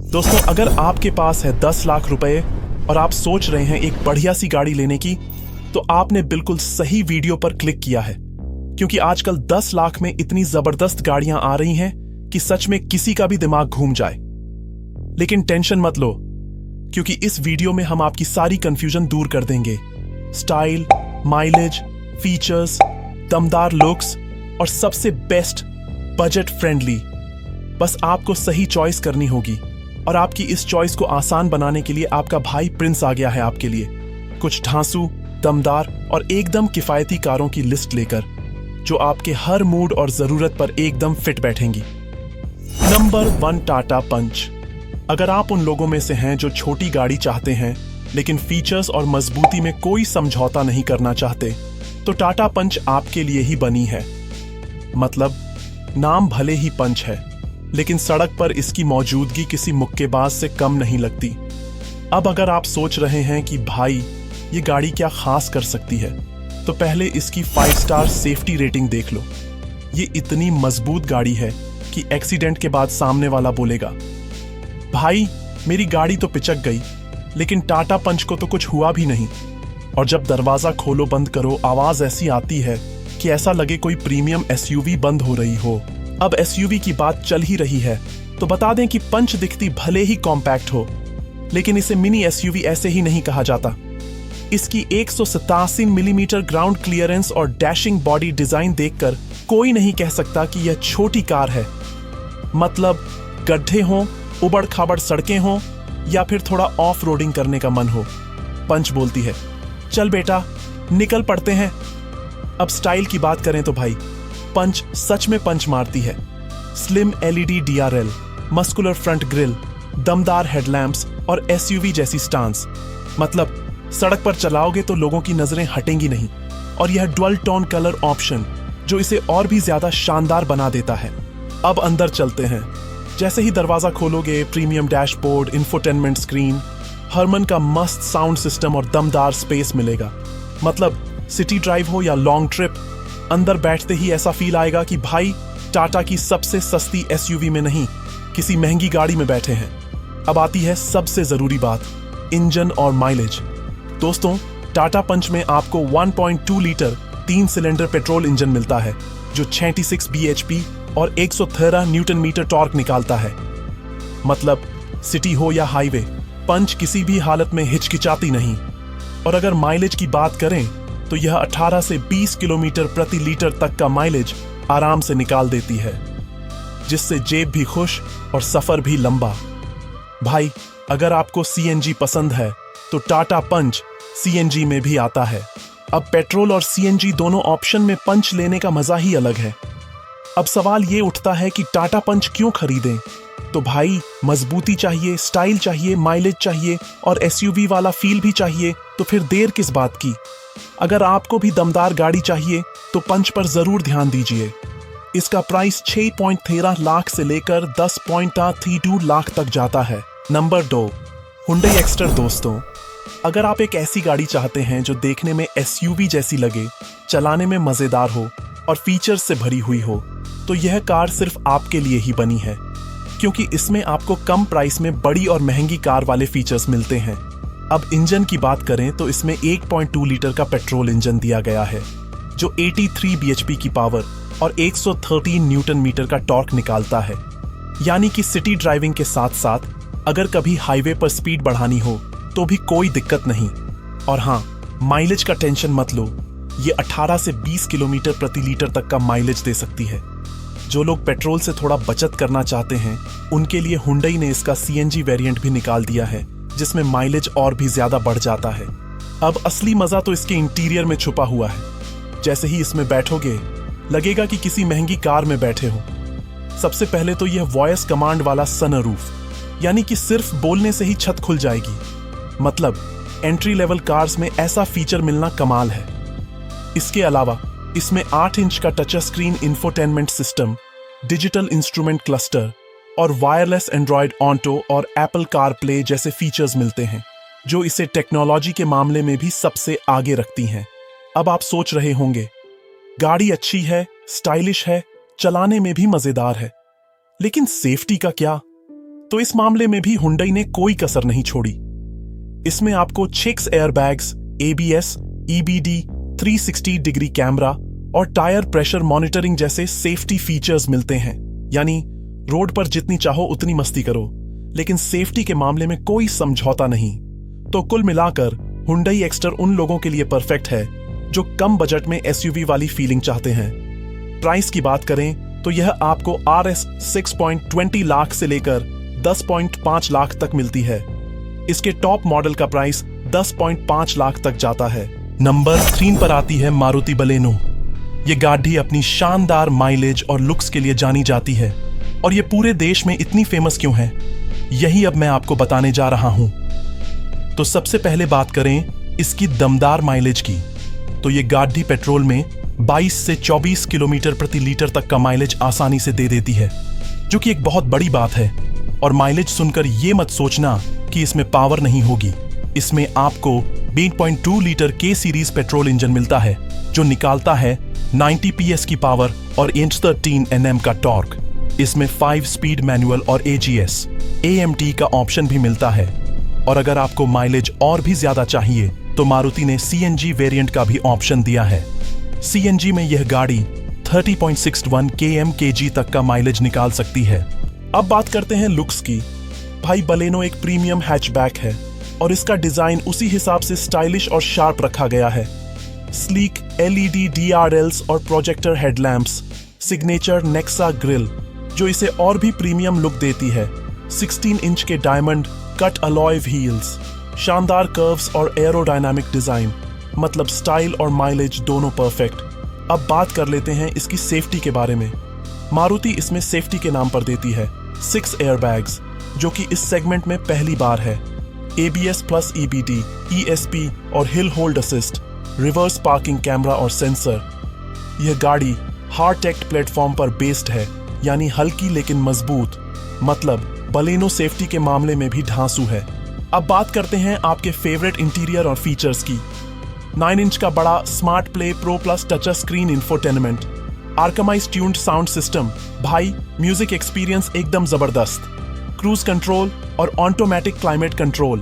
दोस्तों, अगर आपके पास है 10 लाख रुपए और आप सोच रहे हैं एक बढ़िया सी गाड़ी लेने की, तो आपने बिल्कुल सही वीडियो पर क्लिक किया है, क्योंकि आजकल 10 लाख में इतनी जबरदस्त गाड़ियां आ रही हैं कि सच में किसी का भी दिमाग घूम जाए। लेकिन टेंशन मत लो, क्योंकि इस वीडियो में हम आपकी सारी कंफ्यूजन दूर कर देंगे। स्टाइल, माइलेज, फीचर्स, दमदार लुक्स और सबसे बेस्ट, बजट फ्रेंडली। बस आपको सही चॉइस करनी होगी, और आपकी इस चॉइस को आसान बनाने के लिए आपका भाई प्रिंस आ गया है आपके लिए, कुछ धांसू, दमदार और एकदम किफायती कारों की लिस्ट लेकर, जो आपके हर मूड और जरूरत पर एकदम फिट बैठेंगी। नंबर 1, टाटा पंच। अगर आप उन लोगों में से हैं जो छोटी गाड़ी चाहते हैं लेकिन फीचर्स और मजबूती में कोई समझौता नहीं करना चाहते, तो टाटा पंच आपके लिए ही बनी है। मतलब, नाम भले ही पंच है, लेकिन सड़क पर इसकी मौजूदगी किसी मुक्केबाज से कम नहीं लगती। अब अगर आप सोच रहे हैं कि भाई ये गाड़ी क्या खास कर सकती है, तो पहले इसकी 5 स्टार सेफ्टी रेटिंग देख लो। ये इतनी मजबूत गाड़ी है कि एक्सीडेंट के बाद सामने वाला बोलेगा, भाई मेरी गाड़ी तो पिचक गई, लेकिन टाटा पंच को तो कुछ हुआ भी नहीं। और जब दरवाजा खोलो बंद करो, आवाज ऐसी आती है कि ऐसा लगे कोई प्रीमियम एसयूवी बंद हो रही हो। अब एसयूवी की बात चल ही रही है, तो बता दें कि पंच दिखती भले ही कॉम्पैक्ट हो, लेकिन इसे मिनी एसयूवी ऐसे ही नहीं कहा जाता। इसकी 187 मिलीमीटर ग्राउंड क्लियरेंस और डैशिंग बॉडी डिजाइन देखकर कोई नहीं कह सकता कि यह छोटी कार है। मतलब, गड्ढे हों, उबड़ खाबड़ सड़कें हों, या फिर थोड़ा ऑफ रोडिंग करने का मन हो, पंच बोलती है, चल बेटा निकल पड़ते हैं। अब स्टाइल की बात करें तो भाई, पंच सच में पंच मारती है। Slim LED DRL, muscular front grille, दमदार हेडलैम्प्स और एसयूवी जैसी स्टांस। मतलब, सड़क पर चलाओगे तो लोगों की नजरें हटेंगी नहीं। और यह डुअल टोन कलर ऑप्शन, जो इसे और भी ज्यादा शानदार बना देता है। अब अंदर चलते हैं। जैसे ही दरवाजा खोलोगे, premium dashboard, infotainment screen, Harman का मस्त साउंड सिस्टम और दमदार स्पेस मिलेगा। मतलब, सिटी ड्राइव हो या लॉन्ग ट्रिप, अंदर बैठते ही ऐसा फील आएगा कि भाई टाटा की सबसे सस्ती एसयूवी में नहीं, किसी महंगी गाड़ी में बैठे हैं। अब आती है सबसे जरूरी बात, इंजन और माइलेज। दोस्तों, टाटा पंच में आपको 1.2 लीटर 3 सिलेंडर पेट्रोल इंजन मिलता है, जो 66 bhp और 113 न्यूटन मीटर टॉर्क निकालता है। मतलब, सिटी हो या हाईवे, पंच किसी भी हालत में हिचकिचाती नहीं। और अगर माइलेज की बात करें, तो यह 18 से 20 किलोमीटर प्रति लीटर तक का माइलेज आराम से निकाल देती है, जिससे जेब भी खुश और सफर भी लंबा। भाई, अगर आपको सीएनजी पसंद है, तो टाटा पंच सीएनजी में भी आता है। अब पेट्रोल और सीएनजी दोनों ऑप्शन में पंच लेने का मजा ही अलग है। अब सवाल ये उठता है कि टाटा पंच क्यों खरीदें? तो भाई, मजबूती चाहिए, स्टाइल चाहिए, माइलेज चाहिए और एसयूवी वाला फील भी चाहिए, तो फिर देर किस बात की? अगर आपको भी दमदार गाड़ी चाहिए, तो पंच पर जरूर ध्यान दीजिए। इसका प्राइस 6.13 लाख से लेकर 10.32 लाख तक जाता है। Number 2, Hyundai Exter. दोस्तों, अगर आप एक ऐसी गाड़ी चाहते हैं जो देखने में एसयूवी जैसी लगे, चलाने में मजेदार हो और फीचर्स से भरी हुई हो, तो यह कार सिर्फ आपके लिए ही बनी है, क्योंकि इसमें आपको कम प्राइस में बड़ी और महंगी कार वाले फीचर्स मिलते हैं। अब इंजन की बात करें तो इसमें 1.2 लीटर का पेट्रोल इंजन दिया गया है, जो 83 bhp की पावर और 113 न्यूटन मीटर का टॉर्क निकालता है। यानी कि सिटी ड्राइविंग के साथ साथ अगर कभी हाईवे पर स्पीड बढ़ानी हो तो भी कोई दिक्कत नहीं। और हाँ, माइलेज का टेंशन मत लो, ये 18 से 20 किलोमीटर प्रति लीटर तक का माइलेज दे सकती है। जो लोग पेट्रोल से थोड़ा बचत करना चाहते हैं, उनके लिए हुंडई ने इसका सीएनजी वेरिएंट भी निकाल दिया है, जिसमें माइलेज और भी ज्यादा बढ़ जाता है। अब असली मजा तो इसके इंटीरियर में छुपा हुआ है। जैसे ही इसमें बैठोगे, लगेगा कि किसी महंगी कार में बैठे हो। सबसे पहले तो यह वॉइस कमांड वाला सनरूफ, यानी कि सिर्फ बोलने से ही छत खुल जाएगी। मतलब, एंट्री लेवल कार्स में ऐसा फीचर मिलना कमाल है। इसके अलावा इसमें 8 इंच का touch screen infotainment system, digital instrument cluster और वायरलेस एंड्रॉयड ऑटो और एप्पल कार प्ले जैसे फीचर्स मिलते हैं, जो इसे टेक्नोलॉजी के मामले में भी सबसे आगे रखती हैं। अब आप सोच रहे होंगे, गाड़ी अच्छी है, स्टाइलिश है, चलाने में भी मजेदार है, लेकिन सेफ्टी का क्या? तो इस मामले में भी हुंडई ने कोई कसर नहीं छोड़ी। इसमें आपको 6 airbags, ABS, EBD, 360 degree camera और टायर प्रेशर मॉनिटरिंग जैसे सेफ्टी फीचर्स मिलते हैं। यानी रोड पर जितनी चाहो उतनी मस्ती करो, लेकिन सेफ्टी के मामले में कोई समझौता नहीं। तो कुल मिलाकर हुंडई एक्स्टर उन लोगों के लिए परफेक्ट है जो कम बजट में SUV वाली फीलिंग चाहते हैं। प्राइस की बात करें तो यह आपको RS 6.20 लाख से लेकर 10.5 लाख तक मिलती है। इसके टॉप मॉडल का प्राइस 10.5 लाख तक जाता है। नंबर 3 पर आती है मारुति बलेनो। ये गाड़ी अपनी शानदार माइलेज और लुक्स के लिए जानी जाती है, और ये पूरे देश में इतनी फेमस क्यों है, यही अब मैं आपको बताने जा रहा हूं। तो सबसे पहले बात करें इसकी दमदार माइलेज की, तो ये गाड़ी पेट्रोल में 22 से 24 किलोमीटर प्रति लीटर तक का माइलेज आसानी से दे देती है, जो कि एक बहुत बड़ी बात है। और माइलेज सुनकर ये मत सोचना कि इसमें पावर नहीं होगी। इसमें आपको 8.2 litre K series petrol engine मिलता है, जो निकालता है 90 PS की पावर और 13 Nm का टॉर्क। इसमें 5 स्पीड मैनुअल और AGS, AMT का ऑप्शन भी मिलता है। और अगर आपको माइलेज और भी ज्यादा चाहिए तो मारुति ने CNG वेरिएंट का भी ऑप्शन दिया है। CNG में यह गाड़ी 30.61 km/kg तक का माइलेज निकाल सकती है। अब बात करते हैं लुक्स की। भाई बलेनो एक प्रीमियम हैचबैक है और इसका डिजाइन उसी हिसाब से स्टाइलिश और शार्प रखा गया है। स्लीक LED DRLs और projector headlamps, signature Nexa grill जो इसे और भी प्रीमियम लुक देती है, 16 इंच के डायमंड कट अलॉय व्हील्स, शानदार कर्व्स और एरोडायनामिक डिजाइन, मतलब स्टाइल और माइलेज दोनों परफेक्ट। अब बात कर लेते हैं इसकी सेफ्टी के बारे में। मारुति इसमें सेफ्टी के नाम पर देती है 6 एयरबैग्स, जो कि इस सेगमेंट में पहली बार है। ABS प्लस EBD, ESP और hill hold assist, reverse parking camera और सेंसर। यह गाड़ी हार्टेक्ट प्लेटफॉर्म पर बेस्ड है, यानी हल्की लेकिन मजबूत, मतलब बलेनो सेफ्टी के मामले में भी धांसू है। अब बात करते हैं आपके फेवरेट इंटीरियर और फीचर्स की। 9 इंच का बड़ा smart play pro plus touch screen infotainment, Arkamys tuned sound system, भाई म्यूजिक एक्सपीरियंस एकदम जबरदस्त, क्रूज कंट्रोल और ऑटोमेटिक क्लाइमेट कंट्रोल।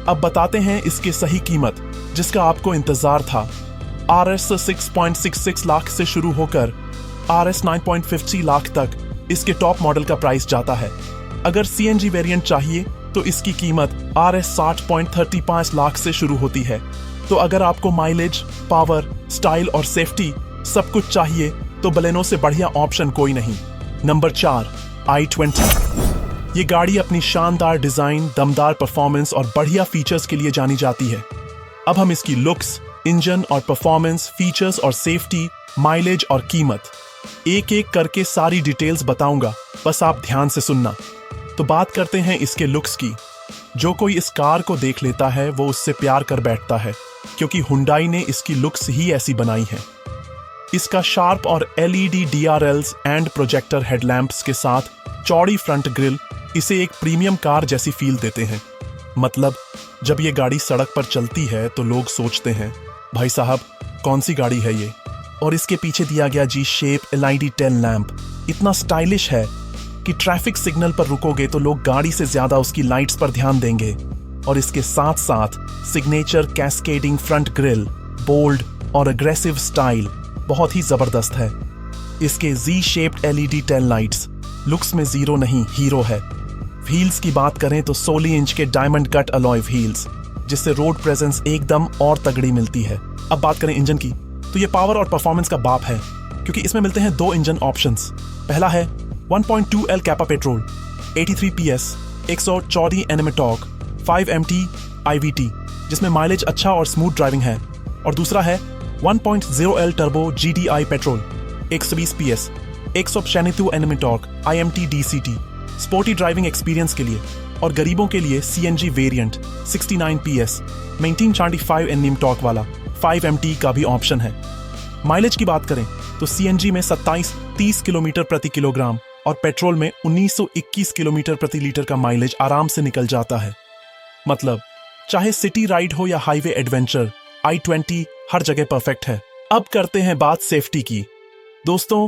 अब बताते हैं इसकी सही कीमत, जिसका आपको इंतजार था। RS 6.66 लाख से शुरू होकर RS 9.50 लाख तक इसके टॉप मॉडल का प्राइस जाता है। अगर CNG वेरिएंट चाहिए तो इसकी कीमत RS 60.35 लाख से शुरू होती है। तो अगर आपको माइलेज, पावर, स्टाइल और सेफ्टी सब कुछ चाहिए तो बलेनो से बढ़िया ऑप्शन कोई नहीं। Number 4, i20। ये गाड़ी अपनी शानदार डिजाइन, दमदार परफॉर्मेंस और बढ़िया फीचर्स के लिए जानी जाती है। अब हम इसकी लुक्स, इंजन और परफॉर्मेंस, फीचर्स और सेफ्टी, माइलेज और कीमत एक एक करके सारी डिटेल्स बताऊंगा, बस आप ध्यान से सुनना। तो बात करते हैं इसके लुक्स की। जो कोई इस कार को देख लेता है वो उससे प्यार कर बैठता है, क्योंकि हुंडई ने इसकी लुक्स ही ऐसी बनाई है। इसका शार्प और LED DRLs and projector headlamps के साथ चौड़ी फ्रंट ग्रिल इसे एक प्रीमियम कार जैसी फील देते हैं। मतलब जब ये गाड़ी सड़क पर चलती है तो लोग सोचते हैं, भाई साहब कौन सी गाड़ी है ये। और इसके पीछे दिया गया G-शेप LED टेल लैंप इतना स्टाइलिश है कि ट्रैफिक सिग्नल पर रुकोगे तो लोग गाड़ी से ज्यादा उसकी लाइट्स पर ध्यान देंगे। और इसके साथ साथ signature cascading front grille, bold और अग्रेसिव स्टाइल बहुत ही जबरदस्त है। इसके Z-शेप्ड LED टेल लाइट्स लुक्स में जीरो नहीं, हीरो है। व्हील्स की बात करें तो 16 इंच के डायमंड कट अलॉय व्हील्स, जिससे रोड प्रेजेंस एकदम और तगड़ी मिलती है। अब बात करें इंजन की, तो ये पावर और परफॉर्मेंस का बाप है, क्योंकि इसमें मिलते हैं 2 इंजन ऑप्शंस। पहला है 1.2L kappa petrol, 83 PS, 114 Nm torque, 5 MT IVT, जिसमें माइलेज अच्छा और स्मूथ ड्राइविंग है। और दूसरा है 1.0L turbo GDI petrol, 120 PS, 196 Nm torque, IMT DCT, sporty driving experience के लिए। और गरीबों के लिए CNG variant 69 PS, 1945 Nm torque वाला 5 MT का भी ऑप्शन है। माइलेज की बात करें तो CNG में 27-30 किलोमीटर प्रति किलोग्राम और पेट्रोल में 1921 किलोमीटर प्रति लीटर का माइलेज आराम से निकल जाता है। मतलब चाहे सिटी राइड हो या हाईवे एडवेंचर, i20 हर जगह परफेक्ट है। अब करते हैं बात सेफ्टी की। दोस्तों,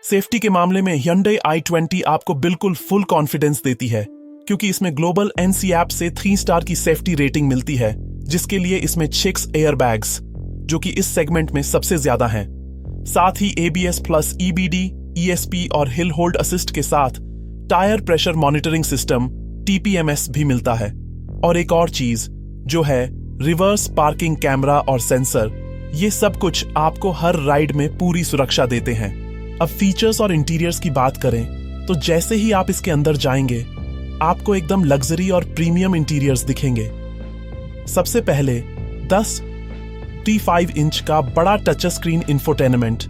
सेफ्टी के मामले में Hyundai i20 आपको बिल्कुल फुल कॉन्फिडेंस देती है, क्योंकि इसमें ग्लोबल एनसी ऐप से 3 स्टार की सेफ्टी रेटिंग मिलती है, जिसके लिए इसमें 6 एयर बैग्स, जो कि इस सेगमेंट में सबसे ज्यादा हैं। साथ ही ABS प्लस EBD, ESP और हिल होल्ड असिस्ट के साथ tyre pressure monitoring system TPMS भी मिलता है। और एक और चीज जो है रिवर्स पार्किंग कैमरा और सेंसर, ये सब कुछ आपको हर राइड में पूरी सुरक्षा देते हैं। अब फीचर्स और इंटीरियर्स की बात करें तो जैसे ही आप इसके अंदर जाएंगे आपको एकदम लग्जरी और प्रीमियम इंटीरियर्स दिखेंगे। सबसे पहले 10.5 इंच का बड़ा touch screen infotainment,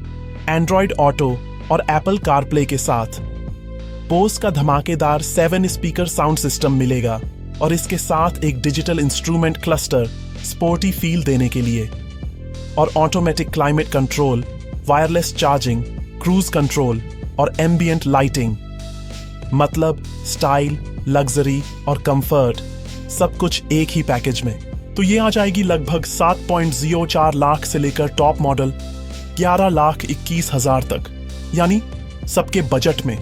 Android auto और एप्पल कारप्ले के साथ बोस का धमाकेदार 7 स्पीकर साउंड सिस्टम मिलेगा और इसके साथ एक digital instrument cluster sporty feel देने के लिए, और automatic climate control, wireless charging, cruise control और एम्बियंट लाइटिंग। मतलब स्टाइल, लग्जरी और कंफर्ट सब कुछ एक ही पैकेज में। तो ये आ जाएगी लगभग 7.04 लाख से लेकर टॉप मॉडल 11,21,000 तक, यानी सबके बजट में।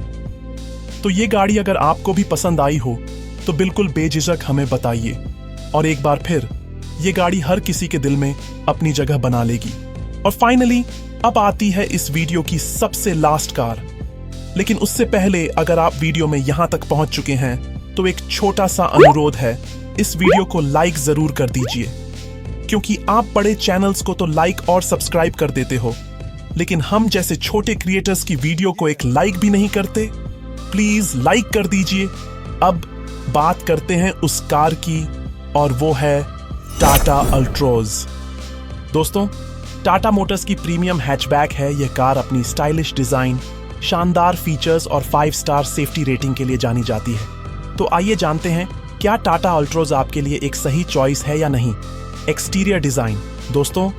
तो ये गाड़ी अगर आपको भी पसंद आई हो तो बिल्कुल बेझिझक हमें बताइए, और एक बार फिर ये गाड़ी हर किसी के दिल में अपनी जगह बना लेगी। और फाइनली अब आती है इस वीडियो की सबसे लास्ट कार। लेकिन उससे पहले अगर आप वीडियो में यहां तक पहुंच चुके हैं तो एक छोटा सा अनुरोध है, इस वीडियो को लाइक जरूर कर दीजिए, क्योंकि आप बड़े चैनल्स को तो लाइक और सब्सक्राइब कर देते हो, लेकिन हम जैसे छोटे क्रिएटर्स की वीडियो को एक लाइक भी नहीं करते। प्लीज लाइक कर दीजिए। अब बात करते हैं उस कार की, और वो है टाटा अल्ट्रोज। दोस्तों, टाटा मोटर्स की प्रीमियम हैचबैक है यह कार। अपनी स्टाइलिश डिजाइन, शानदार फीचर्स और 5 स्टार सेफ्टी रेटिंग के लिए जानी जाती है। तो आइए जानते हैं क्या टाटा अल्ट्रोज आपके लिए एक सही चॉइस है या नहीं। एक्सटीरियर डिजाइन, दोस्तों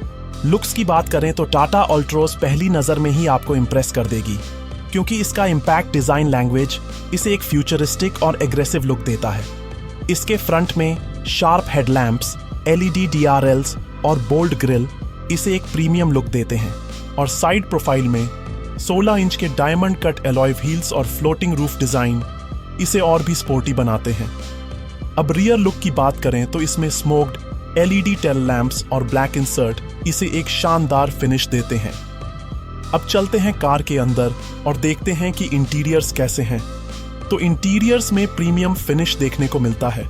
लुक्स की बात करें तो टाटा अल्ट्रोज पहली नजर में ही आपको इंप्रेस कर देगी, क्योंकि इसका इम्पैक्ट डिजाइन लैंग्वेज इसे एक फ्यूचरिस्टिक और एग्रेसिव लुक देता है। इसके फ्रंट में शार्प हेडलैम्प्स, LED DRLs और बोल्ड ग्रिल इसे एक प्रीमियम लुक देते हैं, और साइड प्रोफाइल में 16 इंच के डायमंड कट एलॉय व्हील्स और फ्लोटिंग रूफ डिजाइन इसे और भी स्पोर्टी बनाते हैं। अब रियर लुक की बात करें तो इसमें स्मोक्ड LED टेल लैंप्स और ब्लैक इंसर्ट इसे एक शानदार फिनिश देते हैं। अब चलते हैं कार के अंदर और देखते हैं कि इंटीरियर्स कैसे हैं। तो इंटीरियर्स में प्रीमियम फिनिश देखने को मिलता है।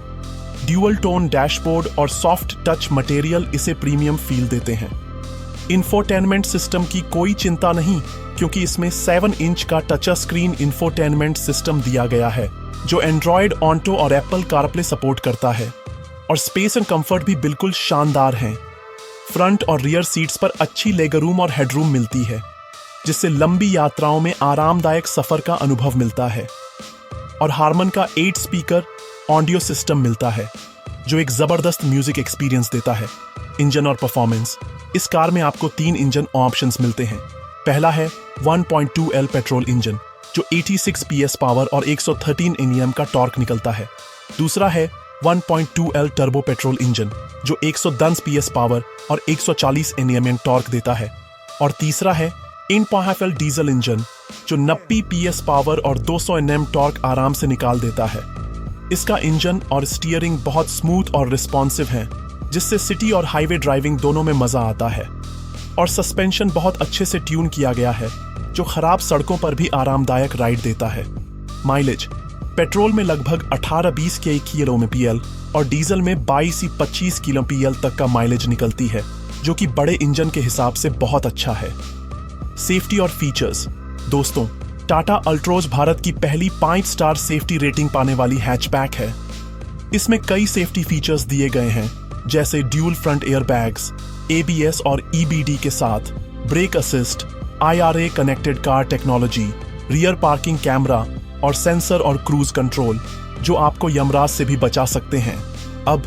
ड्यूअल टोन डैशबोर्ड और सॉफ्ट टच मटेरियल इसे प्रीमियम फील देते हैं। इंफोटेनमेंट सिस्टम की कोई चिंता नहीं, क्योंकि इसमें 7 इंच का टच स्क्रीन इंफोटेनमेंट सिस्टम दिया गया है, जो एंड्रॉयड ऑटो और एप्पल कारप्ले सपोर्ट करता है। और स्पेस एंड कंफर्ट भी बिल्कुल शानदार हैं। फ्रंट और रियर सीट्स पर अच्छी लेगरूम और हेडरूम मिलती है, जिससे लंबी यात्राओं में आरामदायक सफर का अनुभव मिलता है। और हारमन का 8 स्पीकर ऑडियो सिस्टम मिलता है, जो एक जबरदस्त म्यूजिक एक्सपीरियंस देता है। इंजन और परफॉर्मेंस, इस कार में आपको 3 इंजन ऑप्शंस मिलते हैं। पहला है 1.2L पेट्रोल इंजन, जो 86 PS पावर और 113 Nm का टॉर्क निकलता है। दूसरा है 1.2L टर्बो पेट्रोल इंजन, जो 110 PS पावर और 140 Nm टॉर्क देता है। और तीसरा है 8.5L डीजल इंजन, जो 90 PS पावर और 200 Nm टॉर्क आराम से निकाल देता है। इसका इंजन और स्टीयरिंग बहुत स्मूथ और रिस्पॉन्सिव हैं, जिससे सिटी और हाईवे ड्राइविंग दोनों में मजा आता है। और सस्पेंशन बहुत अच्छे से ट्यून किया गया है, जो खराब सड़कों पर भी आरामदायक राइड देता है। माइलेज, पेट्रोल में लगभग 18-20 kmpl और डीजल में 22-25 kmpl तक का माइलेज निकलती है, जो कि बड़े इंजन के हिसाब से बहुत अच्छा है। सेफ्टी और फीचर्स, दोस्तों टाटा अल्ट्रोज भारत की पहली 5 स्टार सेफ्टी रेटिंग पाने वाली हैचबैक है। इसमें कई सेफ्टी फीचर्स दिए गए हैं, जैसे dual front air bags, ABS और EBD के साथ brake assist, IRA connected car technology, rear parking camera और सेंसर और क्रूज कंट्रोल, जो आपको यमराज से भी बचा सकते हैं। अब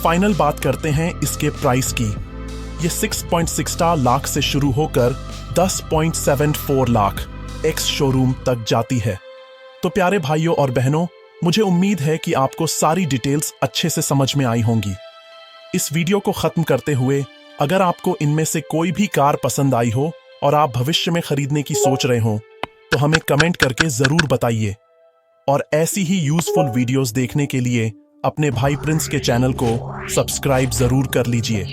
फाइनल बात करते हैं इसके प्राइस की। ये 6.6 लाख से शुरू होकर 10.74 लाख एक्स शोरूम तक जाती है। तो प्यारे भाइयों और बहनों, मुझे उम्मीद है कि आपको सारी डिटेल्स अच्छे से समझ में आई होंगी। इस वीडियो को खत्म करते हुए, अगर आपको इनमें से कोई भी कार पसंद आई हो और आप भविष्य में खरीदने की सोच रहे हो, तो हमें कमेंट करके जरूर बताइए। और ऐसी ही यूजफुल वीडियोस देखने के लिए अपने भाई प्रिंस के चैनल को सब्सक्राइब जरूर कर लीजिए।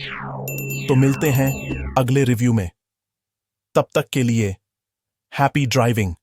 तो मिलते हैं अगले रिव्यू में। तब तक के लिए हैप्पी ड्राइविंग।